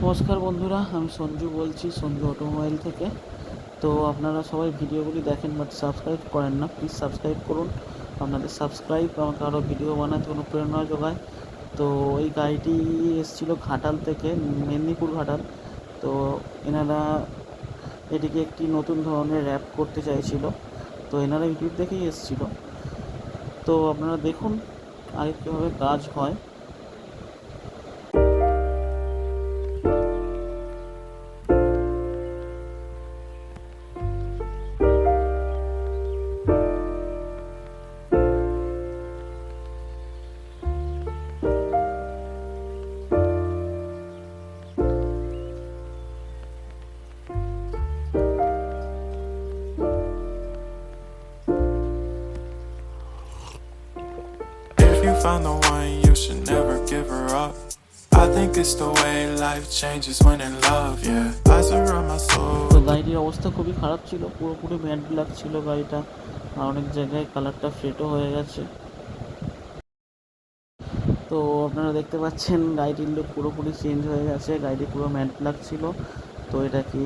নমস্কার বন্ধুরা, আমি সঞ্জু বলছি সঞ্জু অটোমোবাইল থেকে। তো আপনারা সবাই ভিডিওগুলি দেখেন বাট সাবস্ক্রাইব করেন না, প্লিজ সাবস্ক্রাইব করুন। আপনাদের সাবস্ক্রাইব আমাকে আরও ভিডিও বানাতে অনুপ্রেরণা যোগায়। তো এই গাড়িটি এসেছিলো ঘাটাল থেকে, মেদিনীপুর ঘাটাল। তো এনারা এটিকে একটি নতুন ধরনের র্যাপ করতে চাইছিল, তো এনারা ইউটিউব দেখেই এসেছিলো। তো আপনারা দেখুন আগে কীভাবে কাজ হয়। If you found the one, you should never give her up. I think it's the way life changes when in love, yeah. I surround my soul. তো গাড়িটির অবস্থা খুবই খারাপ ছিল, পুরোপুরি ম্যাট ব্ল্যাক ছিল গাড়িটা, আর অনেক জায়গায় কালারটা ফেটও হয়ে গেছে। তো আপনারা দেখতে পাচ্ছেন গাড়িটির লুক পুরোপুরি চেঞ্জ হয়ে গেছে, গাড়িটি পুরো ম্যাট ব্ল্যাক ছিল। তো এটাকে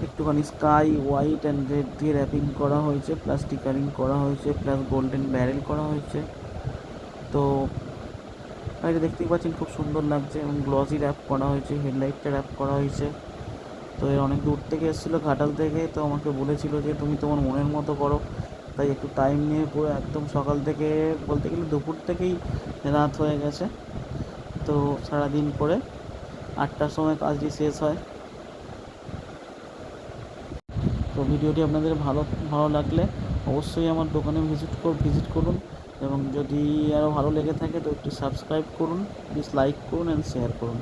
একটুখানি স্কাই হোয়াইট অ্যান্ড রেড দিয়ে র্যাপিং করা হয়েছে, প্লাস স্টিকারিং করা হয়েছে, প্লাস গোল্ডেন ব্যারেল করা হয়েছে। তো গাড়িটা দেখতেই পাচ্ছেন খুব সুন্দর লাগছে, এবং গ্লসি র্যাপ করা হয়েছে, হেডলাইটটা র্যাপ করা হয়েছে। তো এর অনেক দূর থেকে এসেছিলো, ঘাটাল থেকে। তো আমাকে বলেছিল যে তুমি তোমার মনের মতো করো, তাই একটু টাইম নিয়ে পুরো একদম সকাল থেকে, বলতে গেলে দুপুর থেকেই রাত হয়ে গেছে। তো সারাদিন করে 8টার সময় কাজটি শেষ হয়। তো ভিডিওটি আপনাদের ভালো ভালো লাগলে অবশ্যই আমার দোকানে ভিজিট করুন, এবং যদি আরও ভালো লেগে থাকে তো একটু সাবস্ক্রাইব করুন, প্লিজ লাইক করুন অ্যান্ড শেয়ার করুন।